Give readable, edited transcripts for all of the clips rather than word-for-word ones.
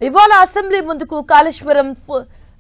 ఇవాళ అసెంబ్లీ ముందుకు Kaleshwaram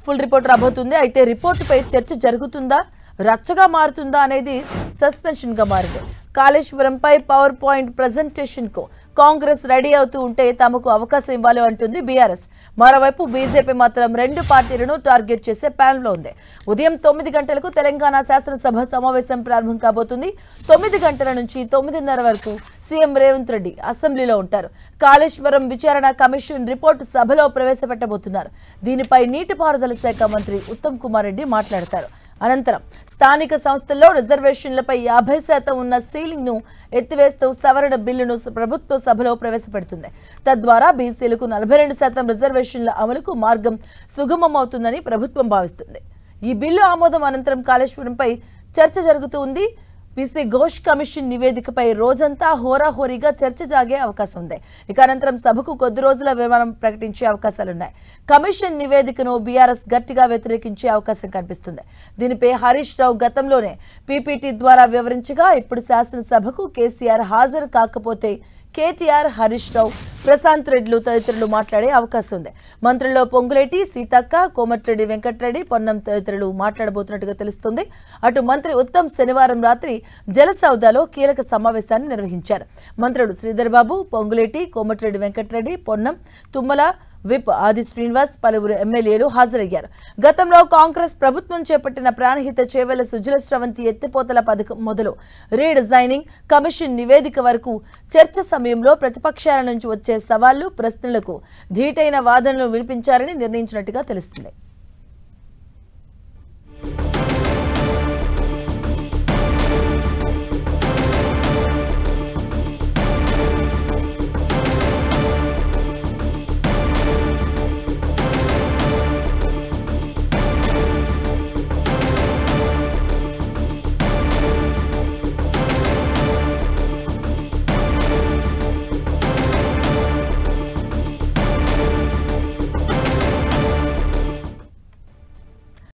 full report రాబోతుంది. అయితే రిపోర్టుపై చర్చ జరుగుతుందా, రచ్చగా మారుతుందా అనేది సస్పెన్షన్ గా మారింది. కాళేశ్వరంపై పవర్ పాయింట్ ప్రెజెంటేషన్ కు కాంగ్రెస్ రెడీ అవుతూ ఉంటే తమకు అవకాశం ఇవ్వాలి అంటుంది బీఆర్ఎస్. మరోవైపు బీజేపీ మాత్రం రెండు పార్టీలను టార్గెట్ చేసే ప్లాన్ లో ఉంది. ఉదయం 9 గంటలకు తెలంగాణ శాసనసభ సమావేశం ప్రారంభం కాబోతుంది. 9 గంటల నుంచి 9:30 వరకు సీఎం రేవంత్ రెడ్డి అసెంబ్లీలో ఉంటారు. కాళేశ్వరం విచారణ కమిషన్ రిపోర్టు సభలో ప్రవేశపెట్టబోతున్నారు. దీనిపై నీటిపారుదల శాఖ మంత్రి ఉత్తమ్ కుమార్ రెడ్డి మాట్లాడతారు. అనంతరం స్థానిక సంస్థల్లో రిజర్వేషన్లపై 50% ఉన్న సీలింగ్ ను ఎత్తివేస్తూ సవరణ బిల్లును ప్రభుత్వ సభలో ప్రవేశపెడుతుంది. తద్వారా బీసీలకు 42% రిజర్వేషన్ల అమలుకు మార్గం సుగమమవుతుందని ప్రభుత్వం భావిస్తుంది. ఈ బిల్లు ఆమోదం అనంతరం కాళేశ్వరంపై చర్చ జరుగుతుంది. బీసీ ఘోష్ కమిషన్ నివేదికపై రోజంతా హోరాహోరీగా చర్చ సాగే అవకాశం ఉంది. ఇక అనంతరం సభకు కొద్ది రోజుల విరామం ప్రకటించే అవకాశాలున్నాయి. కమిషన్ నివేదికను బీఆర్ఎస్ గట్టిగా వ్యతిరేకించే అవకాశం కనిపిస్తుంది. దీనిపై హరీష్ రావు గతంలోనే పీపీటీ ద్వారా వివరించగా ఇప్పుడు శాసనసభకు కేసీఆర్ హాజరు కాకపోతే కేటీఆర్, హరీష్ రావు, ప్రశాంత్ రెడ్డిలు తదితరులు మాట్లాడే అవకాశం ఉంది. మంత్రుల్లో పొంగులేటి, సీతక్క, కోమటిరెడ్డి వెంకటరెడ్డి, పొన్నం తదితరులు మాట్లాడబోతున్నట్టుగా తెలుస్తుంది. అటు మంత్రి ఉత్తమ్ శనివారం రాత్రి జలసౌదాలో కీలక సమావేశాన్ని నిర్వహించారు. మంత్రులు శ్రీధర్ బాబు, పొంగులేటి, కోమటిరెడ్డి వెంకటరెడ్డి, పొన్నం, తుమ్మల, విప్ ఆది శ్రీనివాస్, పలువురు ఎమ్మెల్యేలు హాజరయ్యారు. గతంలో కాంగ్రెస్ ప్రభుత్వం చేపట్టిన ప్రాణహిత చేవెళ్ల సుజల స్రవంతి ఎత్తిపోతల పథకం మొదలు రీడిజైనింగ్ కమిషన్ నివేదిక వరకు చర్చ సమయంలో ప్రతిపక్షాల నుంచి వచ్చే సవాళ్లు, ప్రశ్నలకు ధీటైన వాదనలు వినిపించారని నిర్ణయించినట్టుగా తెలుస్తుంది.